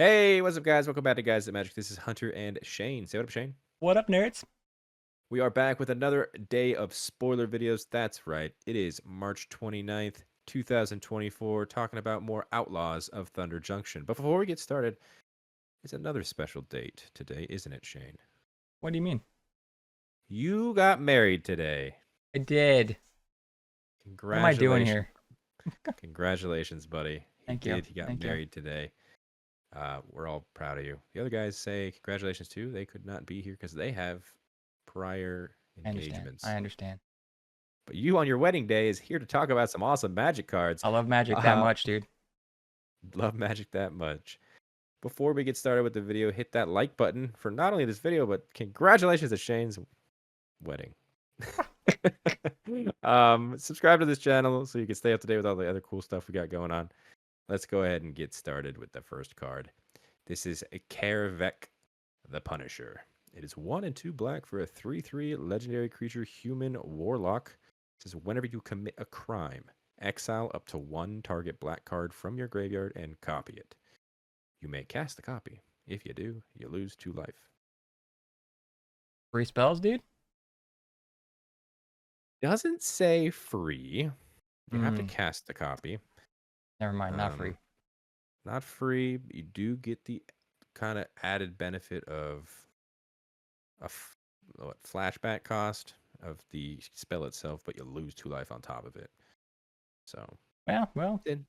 Hey, what's up, guys? Welcome back to Guys That Magic. This is Hunter and Shane. Say what up, Shane. What up, nerds? We are back with another day of spoiler videos. That's right. It is March 29th, 2024, talking about more Outlaws of Thunder Junction. But before we get started, it's another special date today, isn't it, Shane? What do you mean? You got married today. I did. What am I doing Congratulations. here? Congratulations, buddy. He Thank you. did. He got Thank you. married today. We're all proud of you. The other guys say congratulations too. They could not be here because they have prior I understand. engagements. I understand. But you on your wedding day is here to talk about some awesome Magic cards. I love magic that much, dude. Love Magic that much. Before we get started with the video, hit that like button for not only this video, but congratulations to Shane's wedding. Subscribe to this channel so you can stay up to date with all the other cool stuff we got going on. Let's go ahead and get started with the first card. This is a Kaervek, the Punisher. It is 1 and 2 black for a 3/3 legendary creature human warlock. It says whenever you commit a crime, exile up to 1 target black card from your graveyard and copy it. You may cast the copy. If you do, you lose 2 life. 3 spells, dude? Doesn't say free. You have to cast the copy. Never mind, not free. Not free. You do get the kind of added benefit of a flashback cost of the spell itself, but you lose 2 life on top of it. So Yeah, well, it's an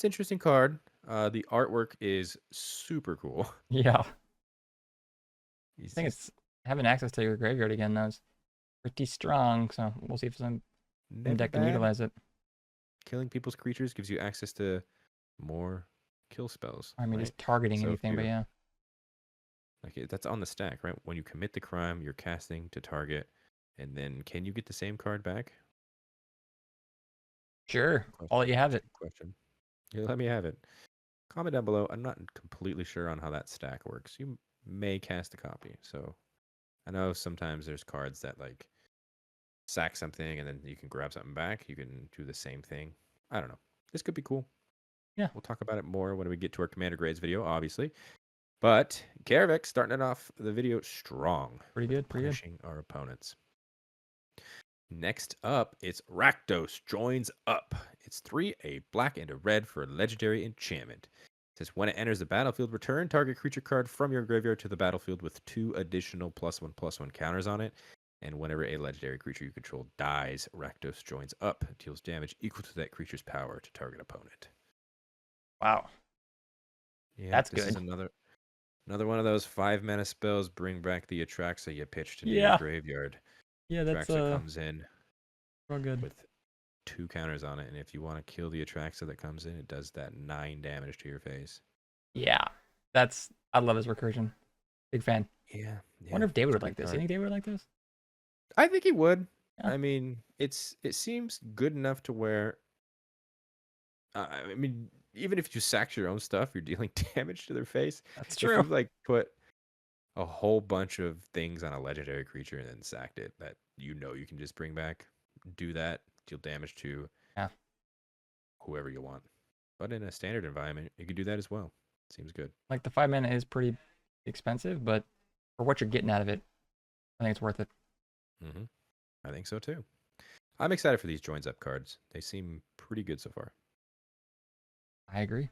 interesting card. The artwork is super cool. yeah. I think it's having access to your graveyard again, though, is pretty strong. So we'll see if some deck can utilize it. Killing people's creatures gives you access to more kill spells. I mean, right? just targeting anything, but yeah. Like that's on the stack, right? When you commit the crime, you're casting to target, and then can you get the same card back? Sure. I'll let you have it. Question. Yeah, let me have it. Comment down below. I'm not completely sure on how that stack works. You may cast a copy. So I know sometimes there's cards that like sack something and then you can grab something back. You can do the same thing. I don't know. This could be cool. Yeah. We'll talk about it more when we get to our Commander Grades video, obviously. But Kaervek starting it off the video strong. Pretty good. Punishing our opponents. Next up, it's Rakdos Joins Up. It's 3, a black and a red for a legendary enchantment. It says when it enters the battlefield, return target creature card from your graveyard to the battlefield with 2 additional +1/+1 counters on it. And whenever a legendary creature you control dies, Rakdos Joins Up, deals damage equal to that creature's power to target opponent. Wow. Yeah, that's this good. Is another one of those 5-mana spells. Bring back the Atraxa you pitched into your graveyard. Yeah, that's Atraxa comes in real good with 2 counters on it, and if you want to kill the Atraxa that comes in, it does that 9 damage to your face. Yeah, I love this recursion. Big fan. Yeah. Wonder if David would like this. You think David would like this? I think he would. Yeah. I mean, it seems good enough to where. I mean, even if you sack your own stuff, you're dealing damage to their face. That's true. If you like put a whole bunch of things on a legendary creature and then sacked it, that you can just bring back, do that, deal damage to whoever you want. But in a standard environment, you can do that as well. Seems good. Like the 5 mana is pretty expensive, but for what you're getting out of it, I think it's worth it. I think so too. I'm excited for these Joins Up cards. They seem pretty good so far. I agree.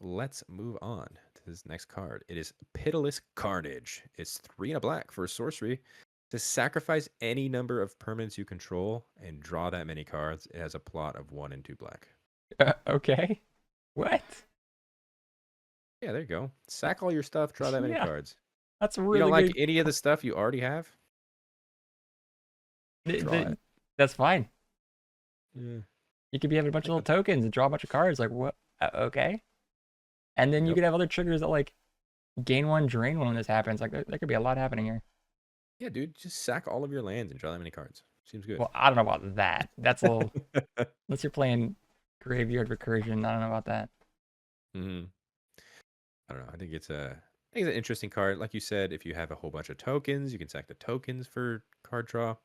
Let's move on to this next card. It is Pitiless Carnage. It's 3 and a black for a sorcery. To sacrifice any number of permanents you control and draw that many cards, it has a plot of 1 and 2 black. Okay. What? Yeah, there you go. Sack all your stuff, draw that many cards. That's really You don't good. like any of the stuff you already have? That's fine. Yeah. You could be having a bunch of little tokens and draw a bunch of cards. Like, what? Okay. And then you could have other triggers that, like, gain 1, drain 1 when this happens. Like, there could be a lot happening here. Yeah, dude. Just sack all of your lands and draw that many cards. Seems good. Well, I don't know about that. That's a little... Unless you're playing Graveyard Recursion, I don't know about that. I don't know. I think it's an interesting card. Like you said, if you have a whole bunch of tokens, you can sack the tokens for card draw.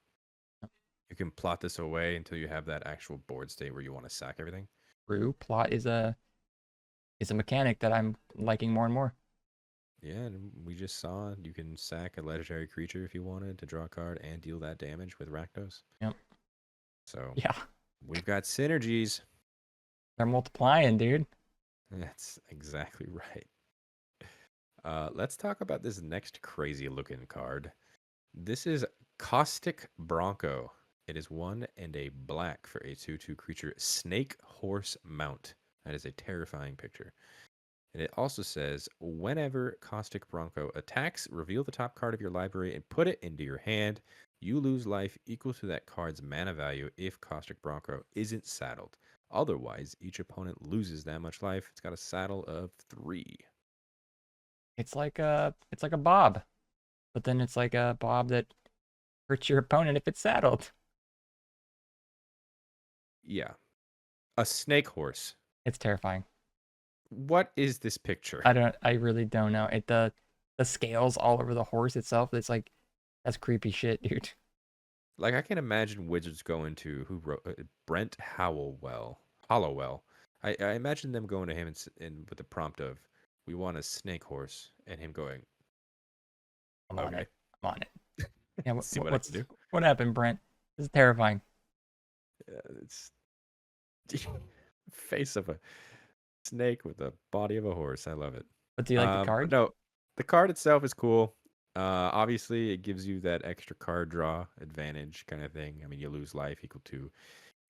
You can plot this away until you have that actual board state where you want to sack everything. True. Plot is a is a mechanic that I'm liking more and more. Yeah, and we just saw you can sack a legendary creature if you wanted to draw a card and deal that damage with Rakdos. Yep. So Yeah, we've got synergies. they're multiplying, dude. That's exactly right. Let's talk about this next crazy looking card. This is Caustic Bronco. It is 1 and a black for a 2/2 creature, Snake Horse Mount. That is a terrifying picture. And it also says, whenever Caustic Bronco attacks, reveal the top card of your library and put it into your hand. You lose life equal to that card's mana value if Caustic Bronco isn't saddled. Otherwise, each opponent loses that much life. It's got a saddle of 3. It's like a bob, but then it's like a bob that hurts your opponent if it's saddled. Yeah. A snake horse. It's terrifying. What is this picture? I really don't know. The scales all over the horse itself. It's like that's creepy shit, dude. Like, I can imagine Wizards going to, who wrote Brent Hollowell. I imagine them going to him and with the prompt of, we want a snake horse, and him going, I'm on okay, it. I'm on it. Yeah, see what I can do. what happened, Brent? This is terrifying. It's face of a snake with the body of a horse. I love it. But do you like the card? No, the card itself is cool. Obviously, it gives you that extra card draw advantage kind of thing. I mean, you lose life equal to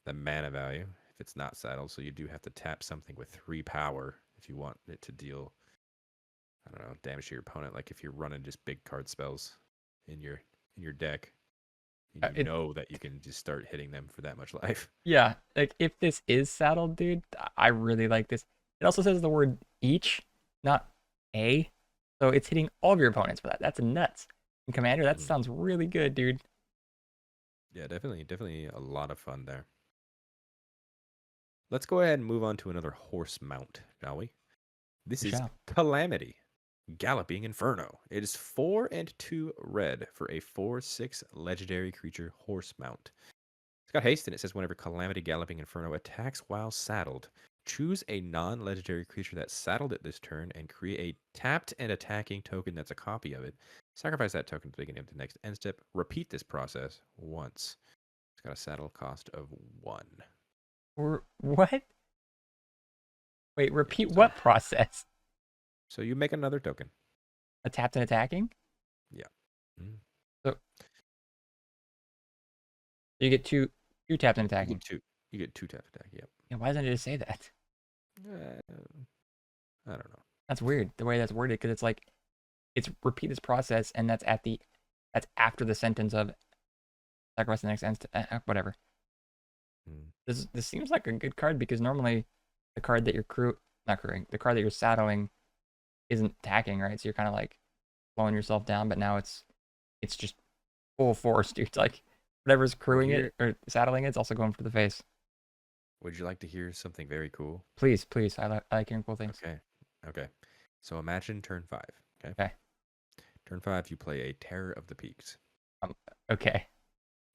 the mana value if it's not saddled. So you do have to tap something with 3 power if you want it to deal, I don't know, damage to your opponent. Like if you're running just big card spells in your deck, and you know that you can just start hitting them for that much life. Yeah, like if this is saddled, dude, I really like this. It also says the word each, not a. So it's hitting all of your opponents for that. That's nuts. And Commander, that sounds really good, dude. Yeah, definitely a lot of fun there. Let's go ahead and move on to another horse mount, shall we? This is Calamity, Galloping Inferno. It is 4 and 2 red for a 4/6 legendary creature horse mount. It's got haste, and it says whenever Calamity Galloping Inferno attacks while saddled, choose a non-legendary creature that's saddled at this turn and create a tapped and attacking token that's a copy of it. Sacrifice that token at the beginning of the next end step. Repeat this process once. It's got a saddle cost of 1. Or what? Wait, repeat what process? So you make another token. A tapped and attacking? Yeah. Mm. So you get two tapped and attacking. You get 2 tapped attack. Yep. Yeah, why doesn't it just say that? I don't know. That's weird the way that's worded because it's like it's repeat this process and that's after the sentence of sacrifice the next end whatever. This seems like a good card because normally the card that you're the card that you're saddling isn't attacking, right? So you're kind of like slowing yourself down, but now it's just full force, dude. It's like whatever's crewing it or saddling it's also going for the face. Would you like to hear something very cool? Please. I like hearing cool things. Okay. So imagine turn 5. Okay. Turn 5, you play a Terror of the Peaks. Okay.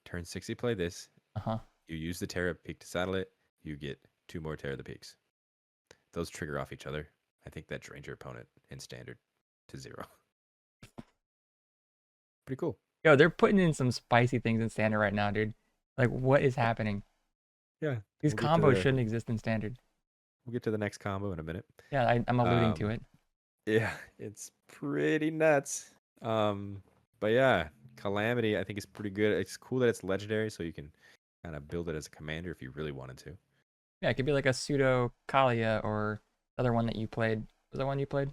Turn 6, you play this. You use the Terror of the Peak to saddle it. You get 2 more Terror of the Peaks. Those trigger off each other. I think that drains your opponent in standard to 0. Pretty cool. Yo, they're putting in some spicy things in standard right now, dude. Like, what is happening? Yeah. These combos shouldn't exist in standard. We'll get to the next combo in a minute. Yeah, I'm alluding to it. Yeah, it's pretty nuts. But yeah, Calamity I think is pretty good. It's cool that it's legendary, so you can kind of build it as a commander if you really wanted to. Yeah, it could be like a pseudo Kalia or the other one that you played. Was that one you played?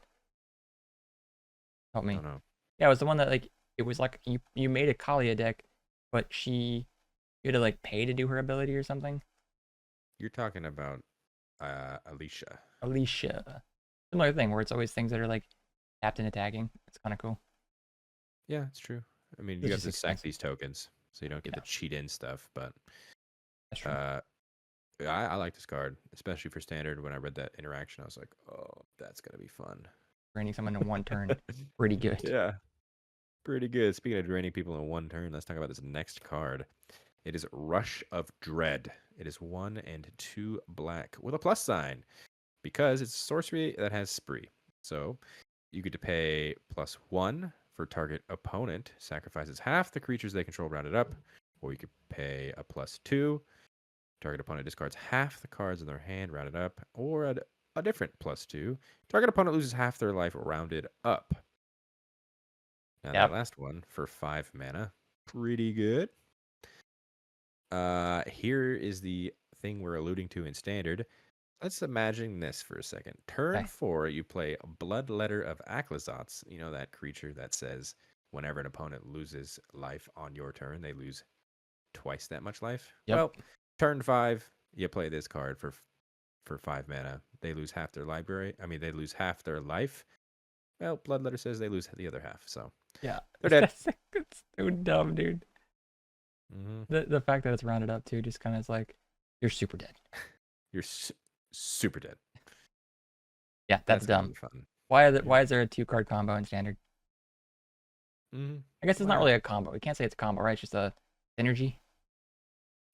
Help me. I don't know. Yeah, it was the one that like it was like you made a Kalia deck, but you had to like pay to do her ability or something. You're talking about Alicia. Similar thing where it's always things that are like tapped and attacking. It's kind of cool. Yeah, it's true. I mean, you have to sack these tokens, so you don't get the cheat in stuff. But that's true. I like this card, especially for standard. When I read that interaction, I was like, oh, that's gonna be fun. Draining someone in 1 turn, pretty good. Yeah, pretty good. Speaking of draining people in 1 turn, let's talk about this next card. It is Rush of Dread. It is 1 and 2 black with a plus sign. because it's a sorcery that has spree. So you get to pay +1 for target opponent sacrifices half the creatures they control rounded up, or you could pay a +2. Target opponent discards half the cards in their hand rounded up, or a different +2. Target opponent loses half their life rounded up. Now that Yep. last one for 5 mana, pretty good. Here is the thing we're alluding to in standard. Let's imagine this for a second. Turn Okay. 4, you play Bloodletter of Aclazotz. You know that creature that says whenever an opponent loses life on your turn, they lose twice that much life? Yep. Well, turn 5, you play this card for 5 mana. They lose half their library. I mean, they lose half their life. Well, Bloodletter says they lose the other half, so Yeah. they're dead. That's so dumb, dude. Mm-hmm. The fact that it's rounded up too just kind of is like, you're super dead. You're super dead. Yeah, that's dumb. Fun. Why is there a 2-card combo in standard? Mm-hmm. I guess it's not really a combo. We can't say it's a combo, right? It's just a synergy.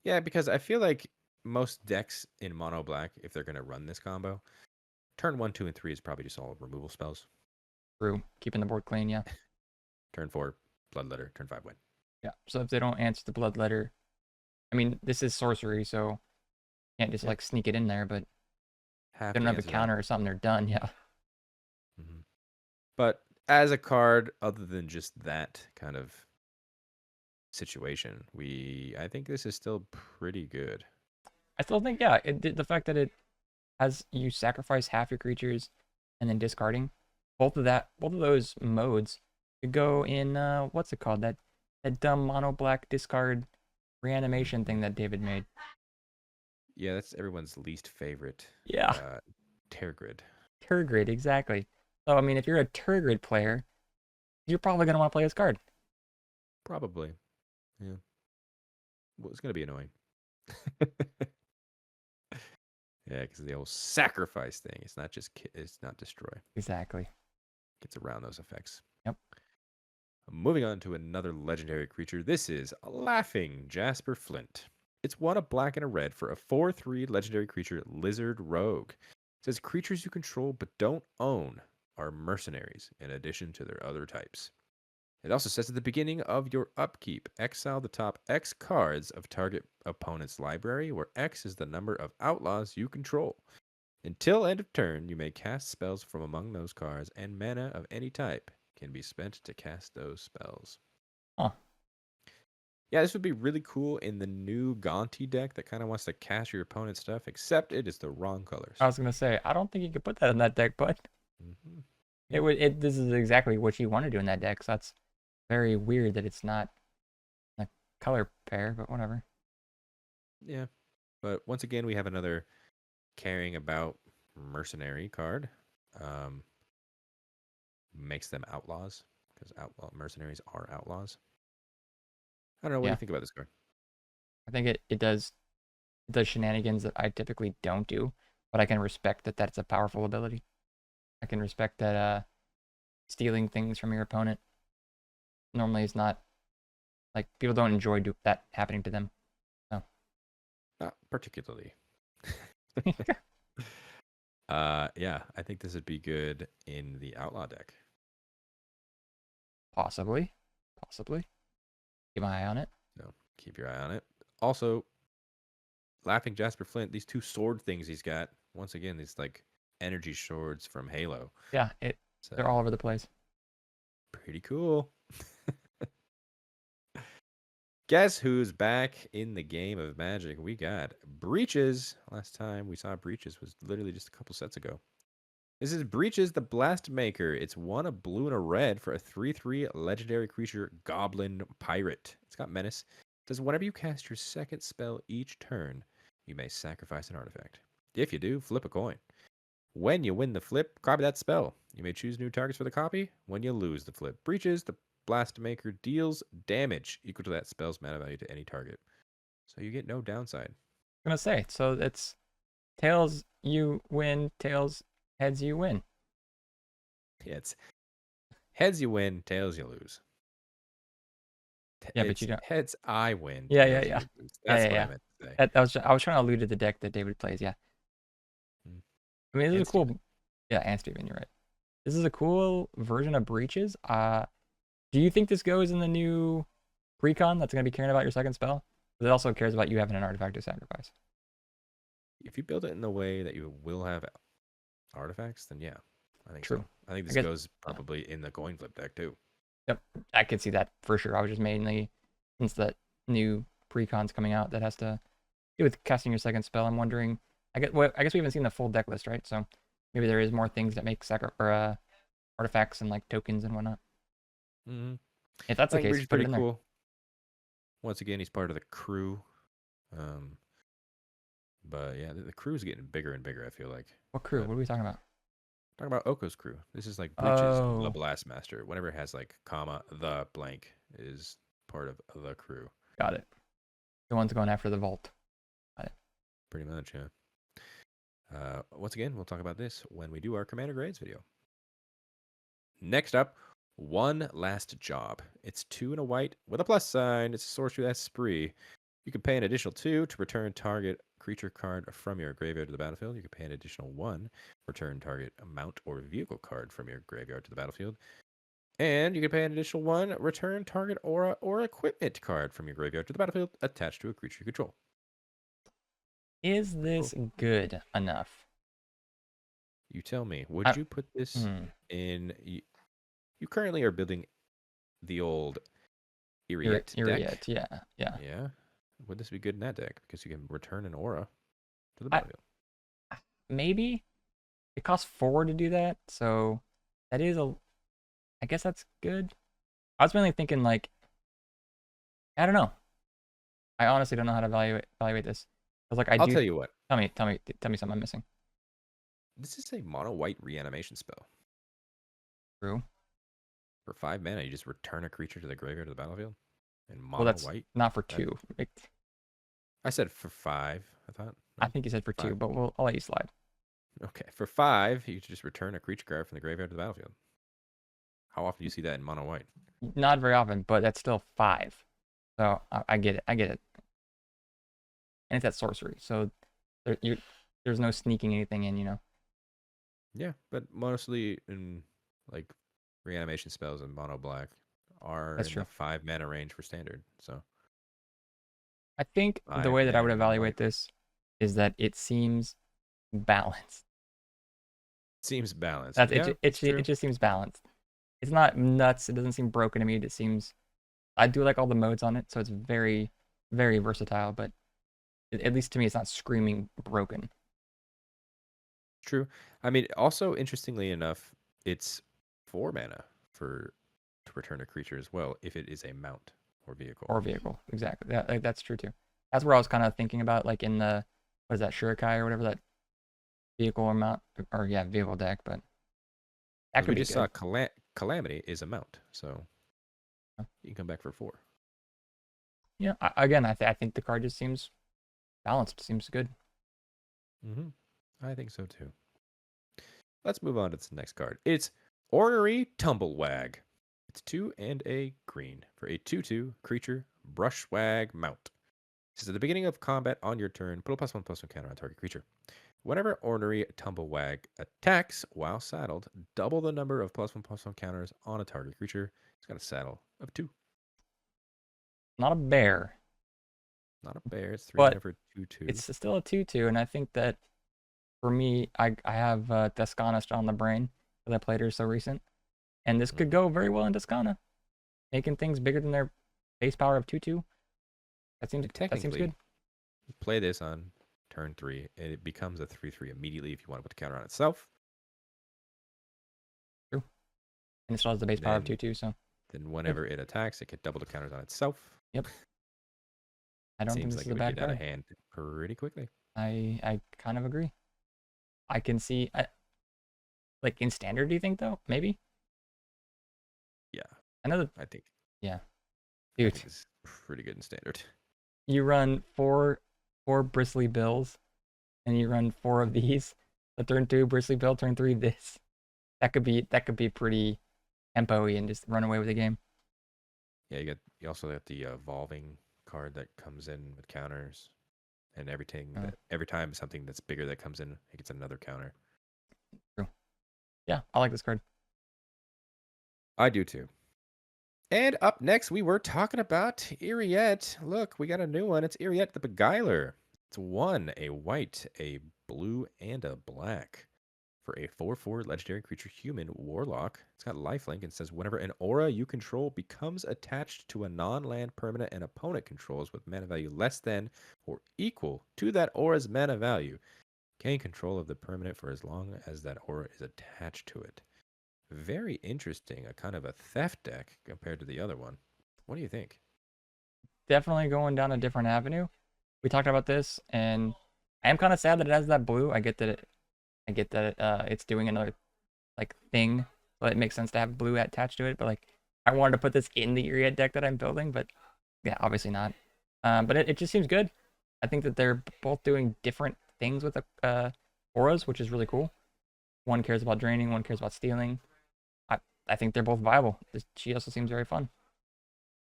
Yeah, because I feel like most decks in mono black, if they're going to run this combo, turn 1, 2, and 3 is probably just all removal spells. True. Keeping the board clean, yeah. Turn 4, Bloodletter. Turn 5, win. Yeah. So if they don't answer the Bloodletter, I mean, this is sorcery, so can't just like sneak it in there, but if they don't have a counter or something, they're done, yeah. Mm-hmm. But as a card, other than just that kind of situation, I think this is still pretty good. I still think, yeah, the fact that it has you sacrifice half your creatures and then discarding, both of those modes could go in what's it called? That dumb mono black discard reanimation thing that David made. Yeah, that's everyone's least favorite. Yeah. Tergrid. Tergrid, exactly. So I mean, if you're a Tergrid player, you're probably gonna want to play this card. Probably. Yeah. Well, it's gonna be annoying. Yeah, because the old sacrifice thing. It's not just it's not destroy. Exactly. Gets around those effects. Yep. Moving on to another legendary creature. This is Laughing Jasper Flint. It's 1 a black and a red for a 4/3 legendary creature, Lizard Rogue. It says creatures you control but don't own are mercenaries in addition to their other types. It also says at the beginning of your upkeep, exile the top X cards of target opponent's library, where X is the number of outlaws you control. Until end of turn, you may cast spells from among those cards, and mana of any type can be spent to cast those spells. Huh. Yeah, this would be really cool in the new Gonti deck that kind of wants to cast your opponent's stuff, except it is the wrong colors. I was gonna say, I don't think you could put that in that deck, but Mm-hmm. this is exactly what you want to do in that deck. So that's very weird that it's not a color pair, but whatever. Yeah, but once again, we have another caring about mercenary card. Makes them outlaws because mercenaries are outlaws. I don't know. What do you think about this card? I think it does shenanigans that I typically don't do, but I can respect that that's a powerful ability. I can respect that stealing things from your opponent normally is not, like, people don't enjoy that happening to them. So. Not particularly. Yeah, I think this would be good in the outlaw deck. Possibly. Keep my eye on it. So keep your eye on it. Also, Laughing Jasper Flint, these 2 sword things he's got. Once again, these like energy swords from Halo. Yeah, they're all over the place. Pretty cool. Guess who's back in the game of Magic? We got Breeches. Last time we saw Breeches was literally just a couple sets ago. This is Breeches the Blastmaker. It's 1 a blue and a red for a 3/3 legendary creature, Goblin Pirate. It's got Menace. It says whenever you cast your second spell each turn, you may sacrifice an artifact. If you do, flip a coin. When you win the flip, copy that spell. You may choose new targets for the copy. When you lose the flip, Breeches the Blastmaker deals damage equal to that spell's mana value to any target. So you get no downside. I'm gonna say, so it's tails you win, tails heads you win. Yeah, it's heads you win, tails you lose. Yeah, but you don't. Heads I win. Yeah. That's what I meant to say. I was trying to allude to the deck that David plays. Yeah. I mean, this is And a cool. Steven. Yeah, and Steven, you're right. This is a cool version of Breeches. Do you think this goes in the new precon that's going to be caring about your second spell? But it also cares about you having an artifact to sacrifice. If you build it in the way that you will have artifacts, then yeah, I think True. so. I think I this guess. goes Yeah. probably in the coin flip deck too. Yep. I could see that for sure. I was just mainly since that new precon's coming out that has to do with casting your second spell. I'm wondering. I guess we haven't seen the full deck list, right? So maybe there is more things that make artifacts and like tokens and whatnot. Mm-hmm. If that's I the think case, Bridge is put it pretty in there. cool. Once again, he's part of the crew. Um, but yeah, the crew's getting bigger and bigger, I feel like. What crew? But What are we talking about? talking about Oko's crew. This is like Breeches, the Oh, Blastmaster. Whenever it has like comma, the blank is part of the crew. got it. The one's going after the vault. Got it. Pretty much, yeah. Once again, we'll talk about this when we do our Commander Grades video. Next up, One Last Job. It's 2 and a white with a plus sign. It's a sorcery that's spree. You can pay an additional 2 to return target creature card from your graveyard to the battlefield. You can pay an additional 1, return target mount or vehicle card from your graveyard to the battlefield. And you can pay an additional 1, return target aura or equipment card from your graveyard to the battlefield attached to a creature you control. Is this good enough? You tell me. Would you put this Hmm. in? You currently are building the old Eriette deck. Eriette, yeah. Yeah. Would this be good in that deck? Because you can return an aura to the battlefield. Maybe it costs 4 to do that, so that is I guess that's good. I was mainly thinking like, I don't know. I honestly don't know how to evaluate this. I was like, I'll tell you what. Tell me something I'm missing. This is a mono white reanimation spell. True. For 5 mana, you just return a creature to the graveyard to the battlefield. And mono Well, that's white. not for 2. I said for 5. I thought. I think you said for 2, but I'll let you slide. Okay, for 5, you just return a creature card from the graveyard to the battlefield. How often do you see that in mono white? Not very often, but that's still 5. So I get it. And it's that sorcery, so there's no sneaking anything in, you know. Yeah, but mostly in like reanimation spells in mono black are That's in true. the 5 mana range for standard. So I think the way that I would evaluate this is that it seems balanced. Seems balanced. It just seems balanced. It's not nuts. It doesn't seem broken to me. It seems I do like all the modes on it, so it's very, very versatile. But at least to me, it's not screaming broken. True. I mean, also interestingly enough, it's 4 mana to return a creature as well if it is a mount or vehicle. Exactly. That's true too. That's where I was kind of thinking about, like in the what is that, Shurikai or whatever, that vehicle or mount or vehicle deck, but that could be good. Saw Calamity is a mount, so you can come back for 4. Yeah. Again, I think the card just seems balanced. Seems good. Mm-hmm. I think so too. Let's move on to the next card. It's Ornery Tumblewagg. It's 2 and a green for a 2/2 creature brushwag mount. This is at the beginning of combat on your turn. Put a +1/+1 counter on target creature. Whenever Ornery Tumblewagg attacks while saddled, double the number of +1/+1 counters on a target creature. It's got a saddle of 2. Not a bear. Not a bear. It's 3 but for 2/2. It's still a 2/2, and I think that for me, I have Descana on the brain because I played her so recent, and this could go very well in Descana, making things bigger than their base power of 2/2. That seems good. Play this on turn 3, and it becomes a 3/3 immediately if you want to put the counter on itself. True. And it still has the base power of 2/2, so. Then whenever it attacks, it can double the counters on itself. Yep. I don't think this is a bad card. Out of hand pretty quickly. I kind of agree. I can see, like in standard, do you think though? Maybe. Yeah. I think. Yeah. Dude, it's pretty good in standard. You run four bristly bills, and you run 4 of these. A turn 2 bristly bill, turn 3 this. That could be pretty tempo-y and just run away with the game. Yeah, you also got the evolving card that comes in with counters, and every time something that's bigger that comes in, it gets another counter. Yeah, I like this card. I do too. And up next, we were talking about Eriette. Look, we got a new one. It's Eriette the Beguiler. It's one, a white, a blue, and a black. For a 4/4 legendary creature human warlock, it's got lifelink and says whenever an aura you control becomes attached to a non-land permanent an opponent controls with mana value less than or equal to that aura's mana value, gain control of the permanent for as long as that aura is attached to it. Very interesting, a kind of a theft deck compared to the other one. What do you think? Definitely going down a different avenue. We talked about this, and I am kind of sad that it has that blue. I get that it's doing another like thing, so it makes sense to have blue attached to it. But like, I wanted to put this in the Eriette deck that I'm building, but yeah, obviously not. But it just seems good. I think that they're both doing different things with the auras, which is really cool. One cares about draining, one cares about stealing. I think they're both viable. She also seems very fun.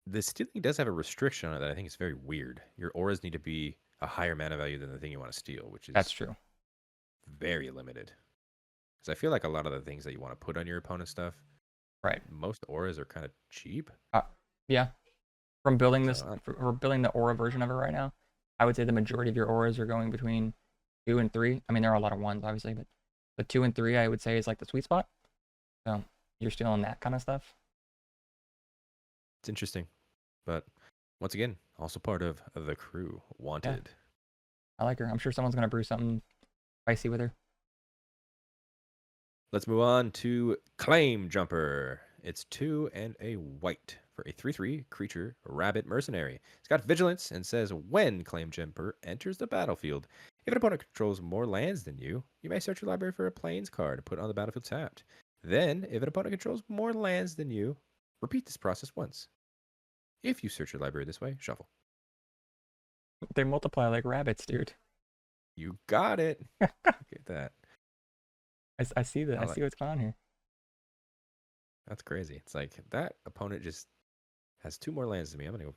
The stealing does have a restriction on it that I think is very weird. Your auras need to be a higher mana value than the thing you want to steal, which That's is true. very limited. Because I feel like a lot of the things that you want to put on your opponent's stuff, Right. most auras are kind of cheap. Yeah. From building this, So we're building the aura version of it right now. I would say the majority of your auras are going between 2 and 3. I mean, there are a lot of ones, obviously, but the 2 and 3, I would say, is like the sweet spot. So you're stealing that kind of stuff. it's interesting. But once again, also part of the crew. Wanted. I like her. I'm sure someone's gonna brew something spicy with her. Let's move on to Claim Jumper. It's 2 and a white for a 3/3 creature rabbit mercenary. It's got vigilance and says when Claim Jumper enters the battlefield, if an opponent controls more lands than you, you may search your library for a plains card and put it on the battlefield tapped. Then, if an opponent controls more lands than you, repeat this process once. If you search your library this way, shuffle. They multiply like rabbits, dude. You got it. Look at that. I see that. I Like, see what's going on here. that's crazy. It's like that opponent just has 2 more lands than me. I'm gonna go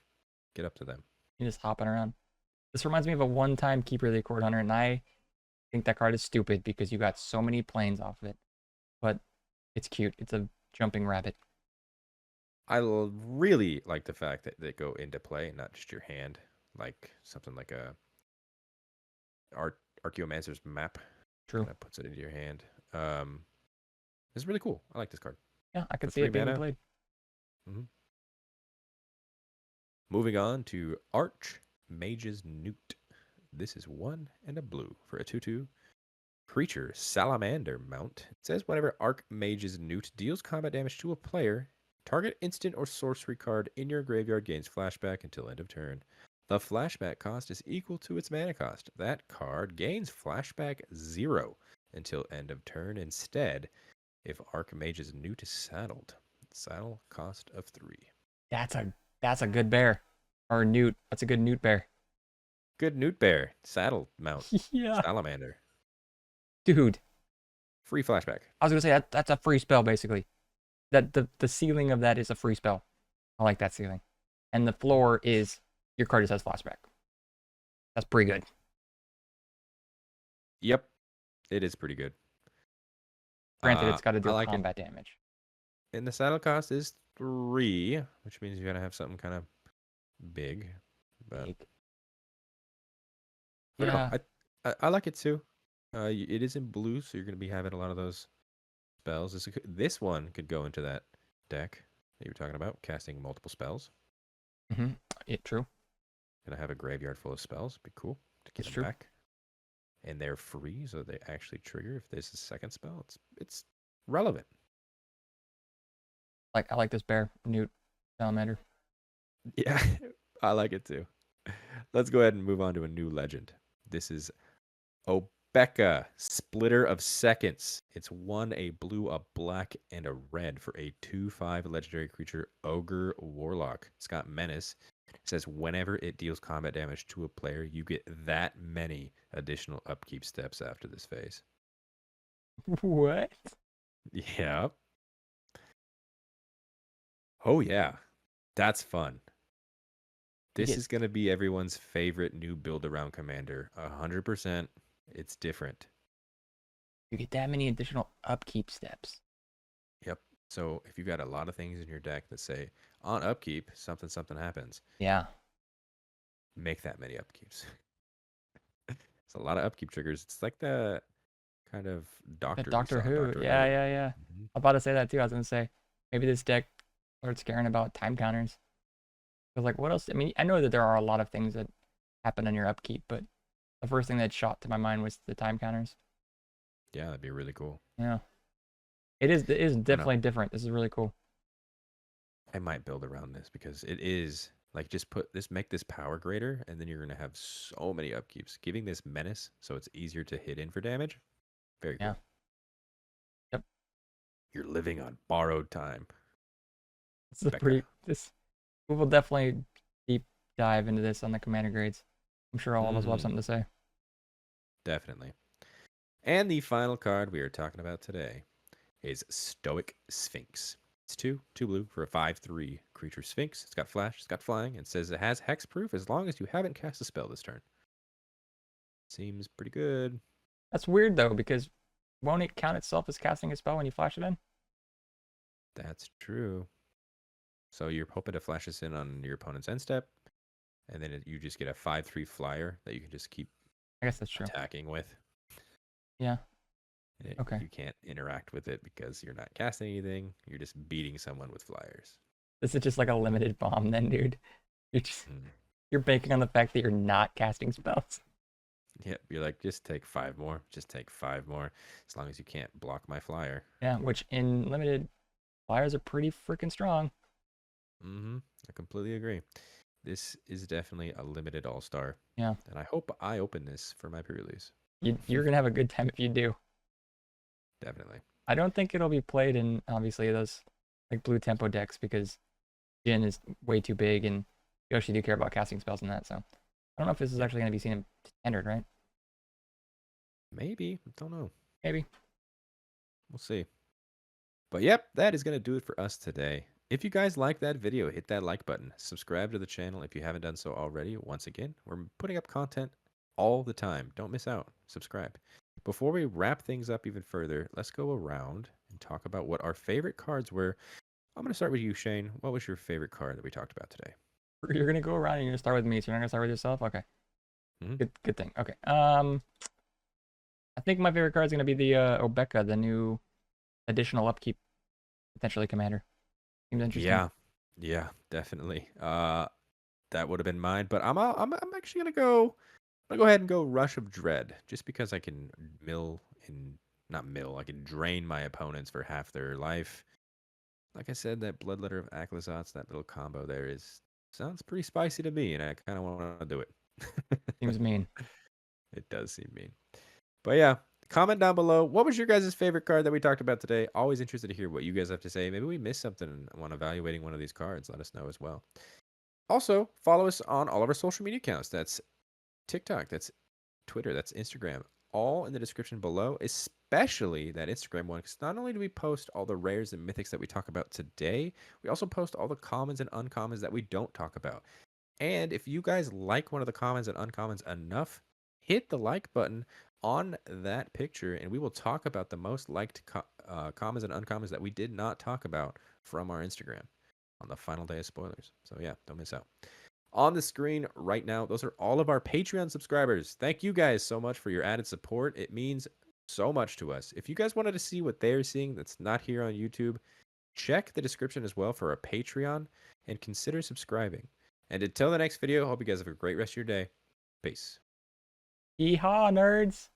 get up to them. You're just hopping around. This reminds me of a one-time Keeper of the Accord Hunter, and I think that card is stupid because you got so many planes off of it. But it's cute. It's a jumping rabbit. Really like the fact that they go into play, not just your hand, like something like a Archaeomancer's map. True. That puts it into your hand. It's really cool. I like this card. Yeah, I could For see it 3 being mana. played. Moving on to Archmage's Newt. This is 1 and a blue for a 2/2 creature salamander mount. It says whenever Archmage's Newt deals combat damage to a player, target instant or sorcery card in your graveyard gains flashback until end of turn. The flashback cost is equal to its mana cost. That card gains flashback 0 until end of turn instead if Archmage's Newt is saddled. Saddle cost of 3. That's a good bear. Or Newt. That's a good Newt bear. Good Newt Bear. Saddle mount. Yeah. Salamander. Dude. Free flashback. I was gonna say that's a free spell basically. That the ceiling of that is a free spell. I like that ceiling. And the floor is your card just has flashback. That's pretty good. Yep. It is pretty good. Granted, it's got to I deal like combat damage. And the saddle cost is 3, which means you're gonna have something kind of big. But Big. I don't Yeah. know. I like it too. It is in blue, so you're gonna be having a lot of those spells. This one could go into that deck that you were talking about, casting multiple spells. Mm-hmm. True. Gonna have a graveyard full of spells. Be cool to get It's them true. back. And they're free, so they actually trigger if there's a second spell. It's relevant. I like this bear, Newt, salamander. Yeah, I like it too. Let's go ahead and move on to a new legend. This is Obeka, Splitter of Seconds. It's 1, a blue, a black, and a red for a 2/5 legendary creature, Ogre Warlock. It's got Menace. It says whenever it deals combat damage to a player, you get that many additional upkeep steps after this phase. What? Yeah. Oh, yeah. That's fun. This is going to be everyone's favorite new build around commander. 100%. It's different. You get that many additional upkeep steps. Yep. So if you've got a lot of things in your deck that say on upkeep something something happens, Yeah. make that many upkeeps. It's a lot of upkeep triggers. It's like the kind of The doctor we Doctor saw in Who. Doctor Yeah, Who. yeah, yeah. Mhm. I'm about to say that too. I was gonna say maybe this deck starts caring about time counters. Because like, what else? I mean, I know that there are a lot of things that happen on your upkeep, but the first thing that shot to my mind was the time counters. Yeah, that'd be really cool. Yeah, it is. It is I know. definitely different. This is really cool. I might build around this because it is like just put this, make this power greater, and then you're gonna have so many upkeeps, giving this menace so it's easier to hit in for damage. Very Yeah. cool. Yep. You're living on borrowed time. This is a Becca. pretty. This we will definitely deep dive into this on the commander grades. I'm sure all of us will have Mm-hmm. something to say. Definitely. And the final card we are talking about today is Stoic Sphinx. It's two blue for a 5/3 creature Sphinx. It's got flash, it's got flying, and says it has hexproof as long as you haven't cast a spell this turn. Seems pretty good. That's weird though, because won't it count itself as casting a spell when you flash it in? That's true. So you're hoping to flash this in on your opponent's end step, and then you just get a 5/3 flyer that you can just keep I guess that's true. attacking with. Yeah. And Okay. you can't interact with it because you're not casting anything. You're just beating someone with flyers. This is just like a limited bomb then, dude. You're just Mm. you're banking on the fact that you're not casting spells. Yep, you're like, just take 5 more. Just take 5 more. As long as you can't block my flyer. Yeah, which in limited flyers are pretty freaking strong. Mm-hmm. I completely agree. This is definitely a limited all-star. Yeah. And I hope I open this for my pre-release. You're gonna have a good time if you do. Definitely. I don't think it'll be played in obviously those like blue tempo decks because Jin is way too big and you actually do care about casting spells in that, so I don't know if this is Yep. actually gonna be seen in standard, right? Maybe. Don't know. Maybe. We'll see. But yep, that is going to do it for us today. If you guys like that video, hit that like button. Subscribe to the channel if you haven't done so already. Once again, we're putting up content all the time. Don't miss out. Subscribe. Before we wrap things up even further, let's go around and talk about what our favorite cards were. I'm going to start with you, Shane. What was your favorite card that we talked about today? You're gonna go around and you're gonna start with me, so you're not gonna start with yourself? Okay. Mhm. Good thing. Okay. I think my favorite card is gonna be the Obeka, the new additional upkeep potentially commander. Seems interesting. Yeah, definitely. That would have been mine, but I'm actually gonna go ahead and go Rush of Dread, just because I can mill and not mill, I can drain my opponents for half their life. Like I said, that Bloodletter of Aclazotz, that little combo there sounds pretty spicy to me, and I kind of want to do it. Seems mean. It does seem mean. But yeah, comment down below. What was your guys' favorite card that we talked about today? Always interested to hear what you guys have to say. Maybe we missed something when evaluating one of these cards. Let us know as well. Also, follow us on all of our social media accounts. That's TikTok, that's Twitter, that's Instagram. All in the description below, especially that Instagram one, because not only do we post all the rares and mythics that we talk about today, we also post all the commons and uncommons that we don't talk about. And if you guys like one of the commons and uncommons enough, hit the like button on that picture, and we will talk about the most liked commons and uncommons that we did not talk about from our Instagram on the final day of spoilers. So yeah, don't miss out. On the screen right now, those are all of our Patreon subscribers. Thank you guys so much for your added support. It means so much to us. If you guys wanted to see what they're seeing that's not here on YouTube, check the description as well for our Patreon and consider subscribing. And until the next video, hope you guys have a great rest of your day. Peace. Yeehaw, nerds!